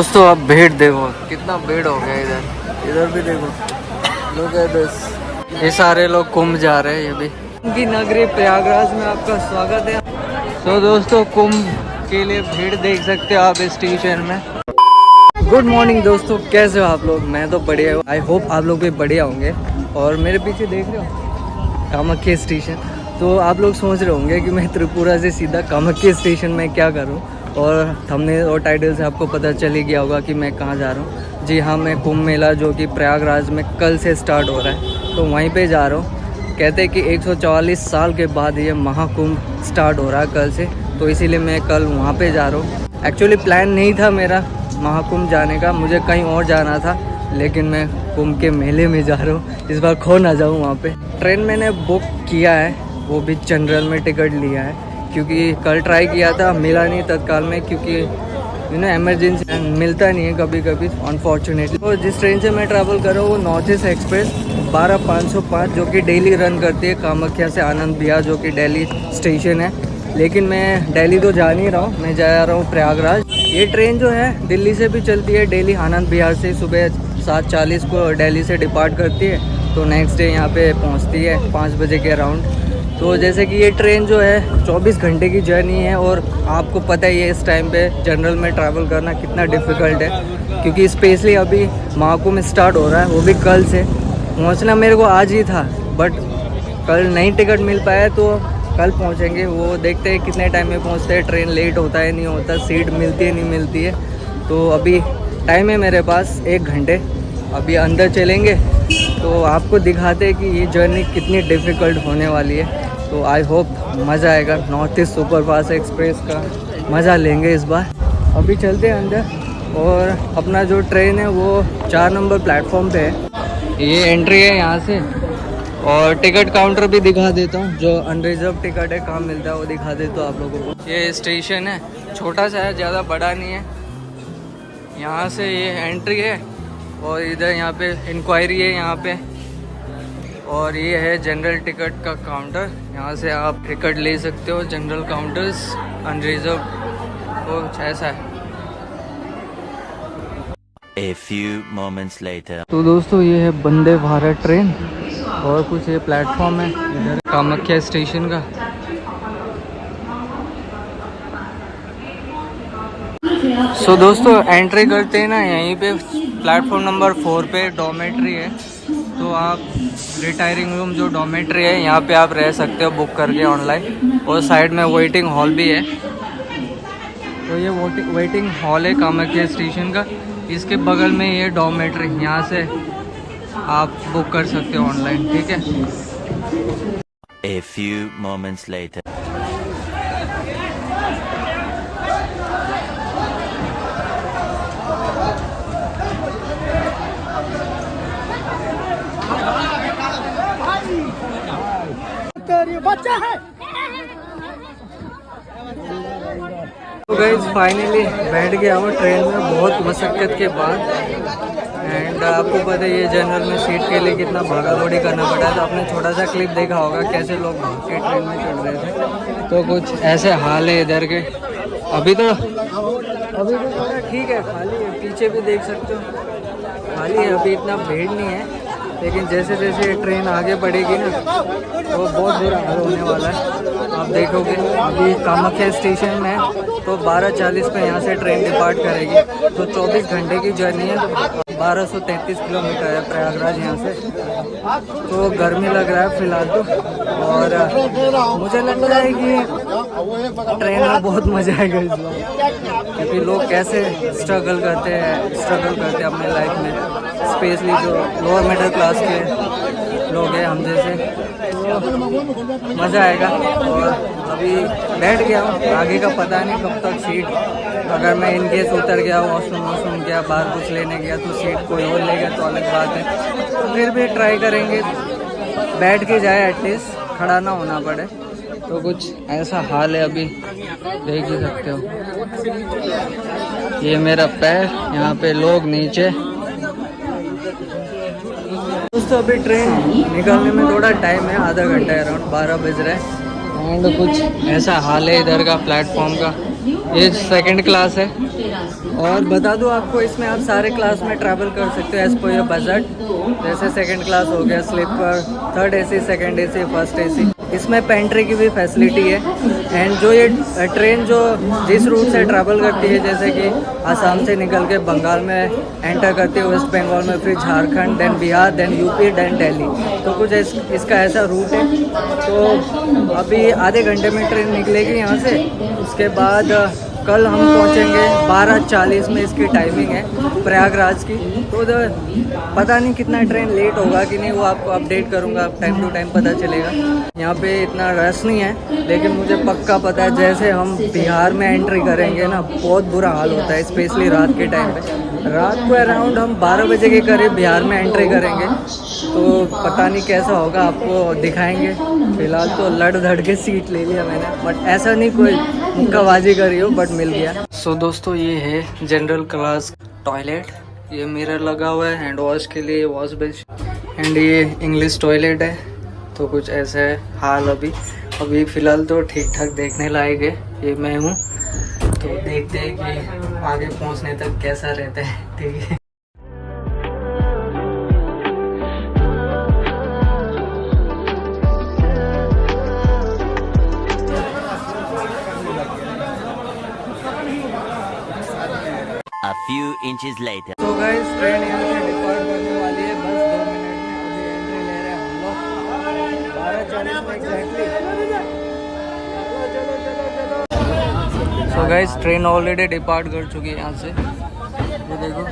दोस्तों अब भीड़ देखो, कितना भीड़ हो गया इधर। इधर भी देखो, लोग है बस। ये सारे लोग कुंभ जा रहे हैं। ये भी कुंभ की नगरी प्रयागराज में आपका स्वागत है। तो दोस्तों कुंभ के लिए भीड़ देख सकते हो आप इस स्टेशन में। गुड मॉर्निंग दोस्तों, कैसे हो आप लोग? मैं तो बढ़िया हूँ। आई होप आप लोग भी बढ़िया होंगे। और मेरे पीछे देख रहे हो कामाख्या स्टेशन। तो आप लोग सोच रहे होंगे कि मैं त्रिपुरा से सीधा कामाख्या स्टेशन में क्या करूँ, और थंबनेल और टाइटल से आपको पता चल ही गया होगा कि मैं कहाँ जा रहा हूँ। जी हाँ, मैं कुंभ मेला जो कि प्रयागराज में कल से स्टार्ट हो रहा है, तो वहीं पे जा रहा हूँ। कहते हैं कि 144 साल के बाद ये महाकुंभ स्टार्ट हो रहा है कल से, तो इसीलिए मैं कल वहाँ पे जा रहा हूँ। एक्चुअली प्लान नहीं था मेरा महाकुंभ जाने का, मुझे कहीं और जाना था, लेकिन मैं कुंभ के मेले में जा रहा हूँ। इस बार खो ना जाऊँ वहाँ पे। ट्रेन मैंने बुक किया है, वो भी जनरल में टिकट लिया है, क्योंकि कल ट्राई किया था, मिला नहीं तत्काल में, क्योंकि इमरजेंसी मिलता नहीं है कभी कभी अनफॉर्चुनेटली। तो जिस ट्रेन से मैं ट्रैवल कर रहा हूँ वो नॉर्थ ईस्ट एक्सप्रेस 12505 जो कि डेली रन करती है कामाख्या से आनंद विहार, जो कि दिल्ली स्टेशन है। लेकिन मैं दिल्ली तो जा नहीं रहा हूँ, मैं जा रहा हूँ प्रयागराज। ये ट्रेन जो है दिल्ली से भी चलती है, दिल्ली आनंद विहार से सुबह 7:40 को दिल्ली से डिपार्ट करती है, तो नेक्स्ट डे यहाँ पे पहुँचती है 5 बजे के अराउंड। तो जैसे कि ये ट्रेन जो है 24 घंटे की जर्नी है, और आपको पता ही है इस टाइम पे जनरल में ट्रैवल करना कितना डिफ़िकल्ट है, क्योंकि स्पेशली अभी महाकुंभ स्टार्ट हो रहा है, वो भी कल से। पहुँचना मेरे को आज ही था, बट कल नहीं टिकट मिल पाया, तो कल पहुँचेंगे। वो देखते हैं कितने टाइम में पहुँचते हैं, ट्रेन लेट होता है नहीं होता, सीट मिलती है नहीं मिलती है। तो अभी टाइम है मेरे पास 1 घंटे, अभी अंदर चलेंगे तो आपको दिखाते हैं कि ये जर्नी कितनी डिफ़िकल्ट होने वाली है। तो आई होप मज़ा आएगा। नॉर्थ ईस्ट सुपरफास्ट एक्सप्रेस का मज़ा लेंगे इस बार। अभी चलते हैं अंदर, और अपना जो ट्रेन है वो 4 नंबर प्लेटफॉर्म पे है। ये एंट्री है यहाँ से, और टिकट काउंटर भी दिखा देता हूँ, जो अनरिजर्व टिकट है कहाँ मिलता है वो दिखा देता हूँ आप लोगों को। ये स्टेशन है, छोटा सा है, ज़्यादा बड़ा नहीं है। यहाँ से ये एंट्री है, और इधर यहाँ पे इंक्वायरी है यहाँ पे, और ये है जनरल टिकट का काउंटर। यहाँ से आप टिकट ले सकते हो, जनरल काउंटर्स, अनरिजर्व, कुछ ऐसा है। A few moments later. तो दोस्तों ये है वंदे भारत ट्रेन, और कुछ ये प्लेटफॉर्म है इधर कामाख्या स्टेशन का। सो दोस्तों एंट्री करते हैं ना, यहीं पे प्लेटफॉर्म नंबर 4 पे डॉर्मेट्री है। तो आप रिटायरिंग रूम जो डॉर्मेट्री है यहाँ पे आप रह सकते हो बुक करके ऑनलाइन, और साइड में वेटिंग हॉल भी है। तो ये वेटिंग हॉल है कामाख्या स्टेशन का, इसके बगल में ये डॉर्मेट्री, यहाँ से आप बुक कर सकते हो ऑनलाइन, ठीक है। A few moments later. बच्चा है। तो गाइस फाइनली बैठ गया हूँ ट्रेन में बहुत मशक्क़त के बाद। एंड आपको पता है ये जनरल में सीट के लिए कितना भागा दौड़ी करना पड़ा है। तो आपने छोटा सा क्लिप देखा होगा कैसे लोग भाग के ट्रेन में चढ़ रहे थे। तो कुछ ऐसे हाल है इधर के। अभी तो थोड़ा ठीक है, खाली है, पीछे भी देख सकते हो खाली है, अभी इतना भीड़ नहीं है। लेकिन जैसे जैसे ट्रेन आगे बढ़ेगी ना, तो बहुत बुरा हाल होने वाला है। आप देखोगे अभी कामाख्या स्टेशन में तो 12:40 पे यहाँ से ट्रेन डिपार्ट करेगी, तो 24 घंटे की जर्नी है। 1233 किलोमीटर है प्रयागराज यहाँ से। तो गर्मी लग रहा है फ़िलहाल तो, और मुझे लग रहा है कि ट्रेन में बहुत मज़ा आएगा इस बार, क्योंकि लोग कैसे स्ट्रगल करते हैं अपने लाइफ में, स्पेशली जो लोअर मिडिल क्लास के लोग हैं हम जैसे। तो मज़ा आएगा। और अभी बैठ गया हूँ, आगे का पता नहीं कब तक सीट, अगर मैं इनकेस उतर गया, वॉशरूम गया, बाहर कुछ लेने गया, तो सीट कोई और ले गया तो अलग बात है। तो फिर भी ट्राई करेंगे बैठ के जाए, एटलीस्ट खड़ा ना होना पड़े। तो कुछ ऐसा हाल है अभी, देख ही सकते हो। ये मेरा पैर, यहाँ पे लोग नीचे। दोस्तों अभी ट्रेन निकलने में थोड़ा टाइम है, आधा घंटा है, अराउंड 12 बज रहे हैं। एंड कुछ ऐसा हाल है इधर का प्लेटफॉर्म का, ये सेकंड क्लास है और बता दूं आपको, इसमें आप सारे क्लास में ट्रैवल कर सकते हो एज पर योर बजट। जैसे सेकंड क्लास हो गया, sleeper, third AC, second AC, first AC. इसमें पेंट्री की भी फैसिलिटी है। एंड जो ये ट्रेन जो जिस रूट से ट्रैवल करती है, जैसे कि आसाम से निकल के बंगाल में एंटर करती है, वेस्ट बंगाल में, फिर Jharkhand, then Bihar, then UP, then Delhi, तो कुछ इसका ऐसा रूट है। तो अभी आधे घंटे में ट्रेन निकलेगी यहाँ से। उसके बाद कल हम पहुँचेंगे 12:40 में, इसकी टाइमिंग है प्रयागराज की। तो उधर पता नहीं कितना ट्रेन लेट होगा कि नहीं, वो आपको अपडेट करूँगा, टाइम टू टाइम पता चलेगा। यहाँ पे इतना रश नहीं है, लेकिन मुझे पक्का पता है जैसे हम बिहार में एंट्री करेंगे ना, बहुत बुरा हाल होता है, स्पेशली रात के टाइम पे। रात को अराउंड हम 12 बजे के करीब बिहार में एंट्री करेंगे, तो पता नहीं कैसा होगा, आपको दिखाएंगे। फिलहाल तो लड़ धड़ के सीट ले लिया मैंने, बट ऐसा नहीं कोई मुक्काबाजी करी हो, बट मिल गया। सो दोस्तों, ये है जनरल क्लास टॉयलेट। ये मिरर लगा हुआ है, हैंड वॉश के लिए वॉश बेस। एंड ये इंग्लिश टॉयलेट है। तो कुछ ऐसा है हाल अभी फ़िलहाल तो ठीक ठाक देखने लायक है। ये मैं हूँ, तो देखते हैं कि आगे पहुँचने तक कैसा रहता है। ठीक है। A few inches later. तो गाइस, ट्रेन यहाँ से डिपार्ट करने वाली है बस 2 मिनट में। अभी एंट्री ले रहे हैं हम लोग 12:40 में एग्जैक्टली। तो गाइस, ट्रेन ऑलरेडी डिपार्ट कर चुकी है यहाँ से। ये देखो,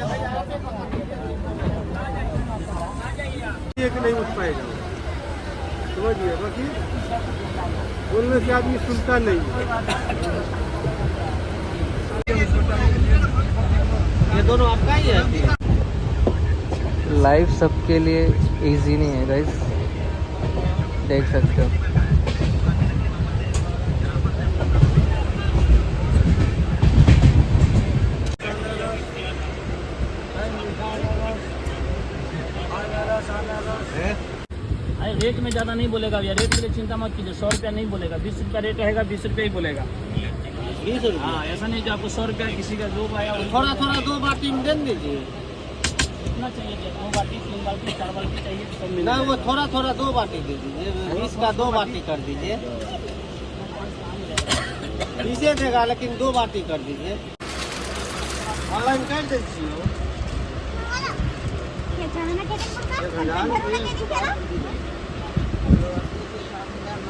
नहीं उठ पाएगा, समझिए। बाकी बोलने से आदमी सुनता नहीं। ये दोनों आपका ही है। लाइफ सबके लिए इजी नहीं है गाइस, देख सकते हो। रेट में ज़्यादा नहीं बोलेगा भैया, रेट के लिए चिंता मत कीजिए। 100 रुपया नहीं बोलेगा, 20 रुपया रेट रहेगा, 20 रुपया ही बोलेगा। 20 रुपये। हाँ, ऐसा नहीं कि आपको 100 रुपया किसी का जो आया थोड़ा थोड़ा 2 बाटी में दे दीजिए। कितना चाहिए, 2 बाटी, 3 बाटी, 4 बाटी चाहिए तो सब मिल ना, जाएगा। वो थोड़ा थोड़ा 2 बाटी दे दीजिए। 20 का 2 बाटी कर दीजिए। इसे देगा, लेकिन 2 बाटी कर दीजिए। ऑनलाइन कर दीजिए।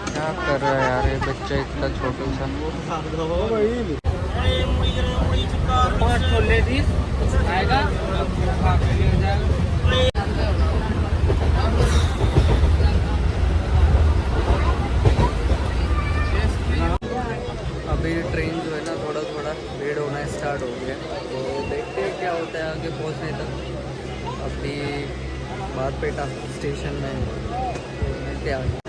क्या कर रहा है यार ये बच्चा इतना छोटा सा। 5 लेडीज आएगा। अभी ट्रेन जो है ना, थोड़ा थोड़ा भीड़ होना स्टार्ट हो गया। तो देखते हैं क्या होता है आगे पहुंचने तक। अभी बारपेटा स्टेशन में मिलते हैं।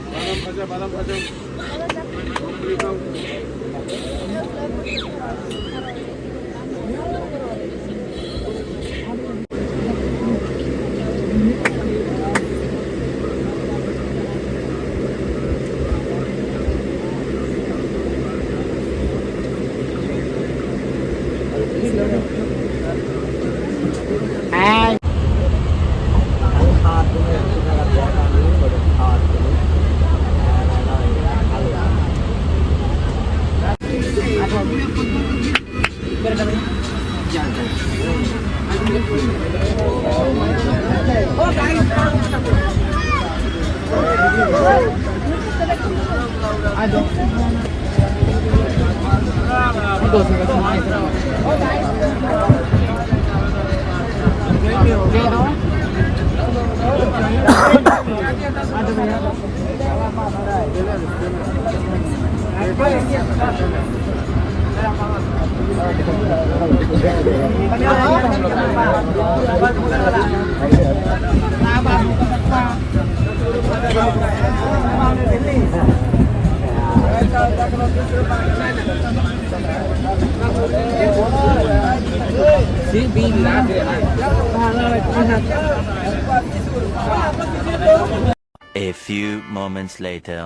A few moments later.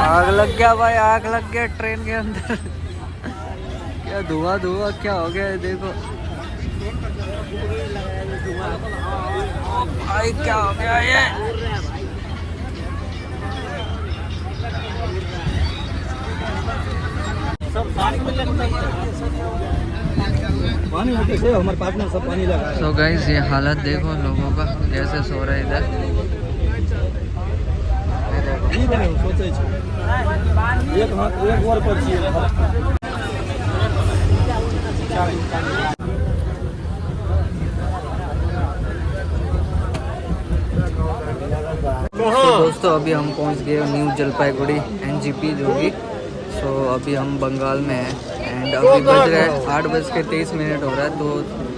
आग लग गया भाई, आग लग गया ट्रेन के अंदर। क्या धुआं धुआं क्या हो गया है देखो। भाई क्या हो गया ये। पानी से हमारे पास में सब पानी लगा। तो गाइस ये हालत देखो लोगों का कैसे सो रहे इधर। एक और पर तो दोस्तों अभी हम पहुंच गए न्यू जलपाईगुड़ी NGP जो कि। सो अभी हम बंगाल में हैं एंड अभी बज रहे हैं 8:23 हो रहा है। तो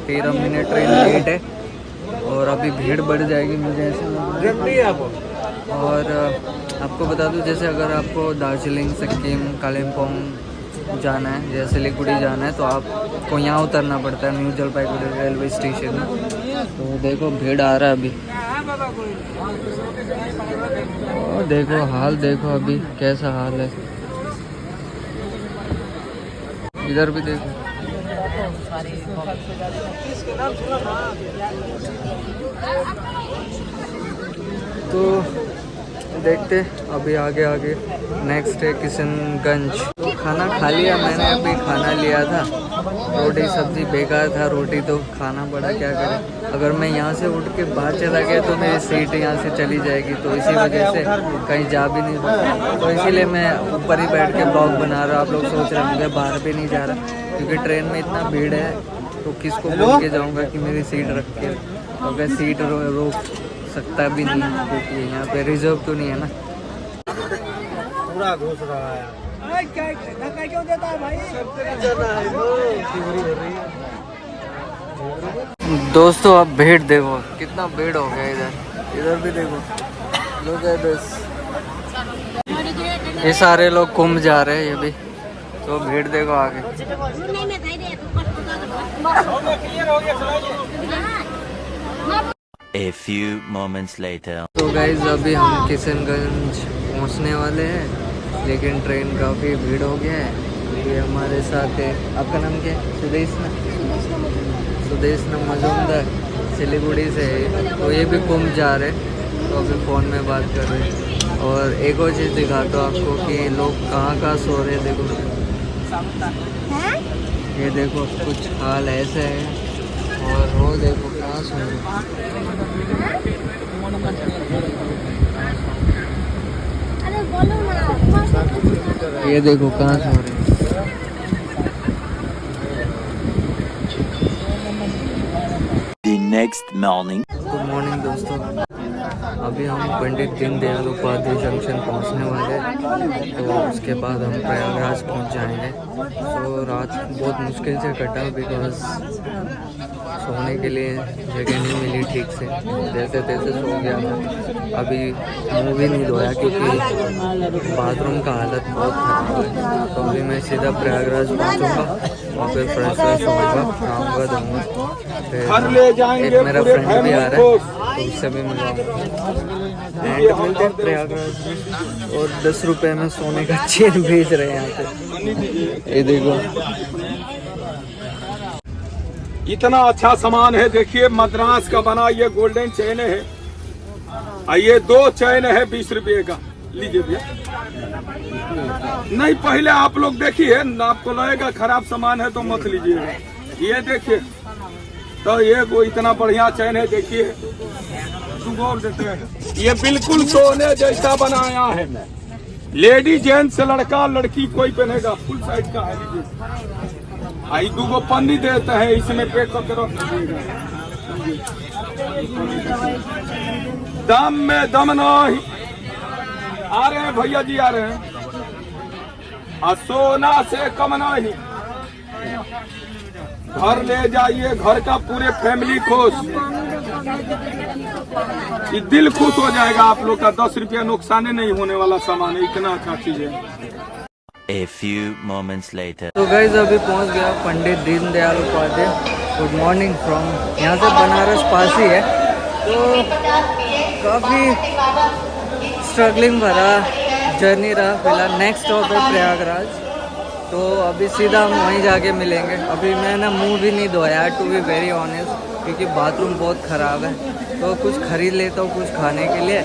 13 मिनट ट्रेन लेट है और अभी भीड़ बढ़ जाएगी मुझे ऐसा लग रहा है। और आपको बता दूं जैसे अगर आपको दार्जिलिंग सिक्किम कालिम्पोंग जाना है या सिलीगुड़ी जाना है तो आपको यहाँ उतरना पड़ता है न्यू जलपाईगुड़ी रेलवे स्टेशन में। तो देखो भीड़ आ रहा है अभी और देखो हाल देखो अभी कैसा हाल है। इधर भी देखो। तो देखते अभी आगे आगे। नेक्स्ट है किशनगंज। तो खाना खा लिया मैंने, अभी खाना लिया था रोटी सब्जी बेकार था। रोटी तो खाना पड़ा क्या करें। अगर मैं यहाँ से उठ के बाहर चला गया तो मेरी सीट यहाँ से चली जाएगी। तो इसी वजह से कहीं जा भी नहीं सकता। तो इसीलिए मैं ऊपर ही बैठ के ब्लॉग बना रहा हूँ। आप लोग सोच रहे होंगे बाहर भी नहीं जा रहा क्योंकि ट्रेन में इतना भीड़ है। तो किसको बोल के जाऊँगा कि मेरी सीट रख के। अगर सीट रोक सकता भी नहीं क्योंकि यहाँ पे रिजर्व तो नहीं है ना। पूरा घुस रहा है। क्यों देता है भाई? दोस्तों अब भीड़ देखो कितना भीड़ हो गया इधर। इधर भी देखो लोग है बस। ये सारे लोग कुंभ जा रहे हैं ये भी। तो भीड़ देखो आगे। A few moments later. तो गाइज अभी हम किशनगंज पहुंचने वाले हैं लेकिन ट्रेन काफ़ी भीड़ हो गया है। ये हमारे साथ है, आपका नाम क्या है? सुदेश मजूमदार सिलीगुड़ी से है। तो ये भी कुंभ जा रहे हैं। तो अभी फ़ोन में बात कर रहे हैं। और एक और चीज़ दिखाता हूँ आपको कि लोग कहाँ कहाँ सो रहे हैं। देखो ये देखो कुछ हाल ऐसे है और वो देखो कहाँ सो रहे। ये देखो कहाँ सो रहे। The next morning. Good morning दोस्तों। अभी हम पंडित दीनदयाल उपाध्याय जंक्शन पहुंचने वाले हैं। तो उसके बाद हम प्रयागराज पहुंच जाएंगे। तो रात बहुत मुश्किल से कटा बिकॉज सोने के लिए जगह नहीं मिली ठीक से। जैसे तैसे सो गया था। अभी मुँह भी नहीं धोया क्योंकि बाथरूम का हालत बहुत खराब है। तो अभी मैं सीधा प्रयागराज पहुंचूंगा और फिर फ्रेश होऊंगा, खाऊंगा धोऊंगा। एक मेरा फ्रेंड भी आ रहा है तो उससे भी मिलाऊंगा। एंड मिलते हैं प्रयागराज में। और 10 रुपये में सोने का चेन भेज रहे हैं यहाँ पे। ये देखो इतना अच्छा सामान है। देखिए मद्रास का बना ये गोल्डन चैन है। ये 2 चैन है 20 रुपये का। लीजिए भैया। नहीं पहले आप लोग देखिए आपको लगेगा खराब सामान है तो मत लीजिएगा। ये देखिए तो ये वो इतना बढ़िया चैन है। देखिए और देते हैं। ये बिल्कुल सोने जैसा बनाया है। लेडी जेंट्स लड़का लड़की कोई पहनेगा। फुल साइज का है। लीजिए आई 2 पन्नी देते हैं इसमें पैक करके रख दीजिएगा। दम में दम नहीं। आ रहे हैं भैया जी आ रहे हैं। और सोना से कम नहीं। घर ले जाइए घर का पूरे फैमिली खुश। ये दिल खुश हो जाएगा आप लोग का। 10 रुपया नुकसान नहीं होने वाला सामान है। इतना अच्छा चीज है। A few moments later. तो गाइज अभी पहुंच गया Pandit Deendayal Upadhyay. Good morning from यहाँ से बनारस पास ही है। तो काफ़ी स्ट्रगलिंग भरा जर्नी रहा। फिलहाल नेक्स्ट स्टॉप है प्रयागराज। तो अभी सीधा हम वहीं जाके मिलेंगे। अभी मैं ना मुंह भी नहीं धोया टू बी वेरी ऑनेस्ट, क्योंकि बाथरूम बहुत ख़राब है। तो कुछ खरीद लेता हूँ कुछ खाने के लिए,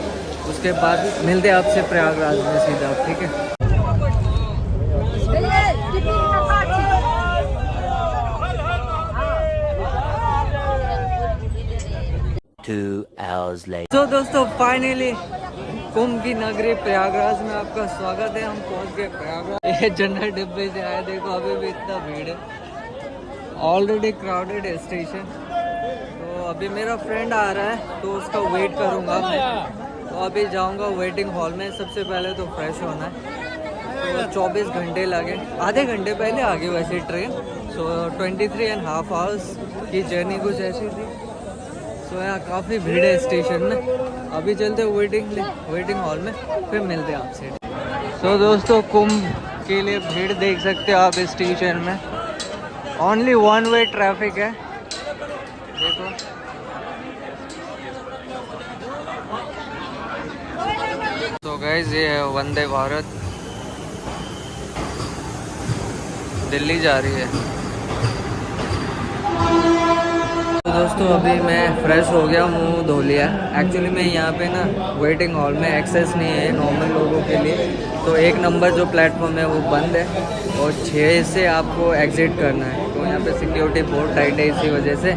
उसके बाद मिलते हैं आपसे प्रयागराज में सीधा, ठीक है। तो दोस्तों फाइनली कुंभ की नगरी प्रयागराज में आपका स्वागत है। हम पहुंच गए प्रयागराज। ये जनरल डिब्बे से आए, देखो अभी भी इतना भीड़ है, ऑलरेडी क्राउडेड है स्टेशन। तो अभी मेरा फ्रेंड आ रहा है तो उसका वेट करूंगा मैं। तो अभी जाऊंगा वेटिंग हॉल में। सबसे पहले तो फ्रेश होना है, तो 24 घंटे लगे, आधे घंटे पहले आ गई वैसे ट्रेन। सो 23.5 आवर्स की जर्नी कुछ ऐसी थी। सो यहाँ काफ़ी भीड़ है स्टेशन में। अभी चलते वेटिंग हॉल में, फिर मिलते हैं आपसे। सो दोस्तों कुंभ के लिए भीड़ देख सकते हो आप स्टेशन में। ओनली वन वे ट्रैफिक है, देखो। तो गाइस ये है वंदे भारत, दिल्ली जा रही है। तो दोस्तों अभी मैं फ्रेश हो गया, मुंह धो लिया। एक्चुअली मैं यहाँ पे ना वेटिंग हॉल में एक्सेस नहीं है नॉर्मल लोगों के लिए। तो 1 नंबर जो प्लेटफॉर्म है वो बंद है और 6 से आपको एग्ज़िट करना है। तो यहाँ पे सिक्योरिटी बहुत टाइट है, इसी वजह से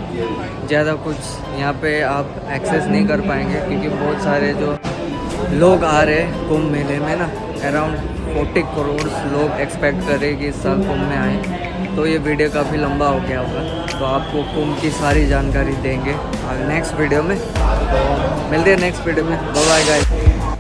ज़्यादा कुछ यहाँ पे आप एक्सेस नहीं कर पाएंगे, क्योंकि बहुत सारे जो लोग आ रहे हैं कुंभ मेले में ना, अराउंड 40 करोड़ लोग एक्सपेक्ट करें कि इस साल कुंभ में आए। तो ये वीडियो काफ़ी लंबा हो गया होगा, तो आपको कुंभ की सारी जानकारी देंगे नेक्स्ट वीडियो में। तो मिलते हैं नेक्स्ट वीडियो में, बाय बाय गाइस।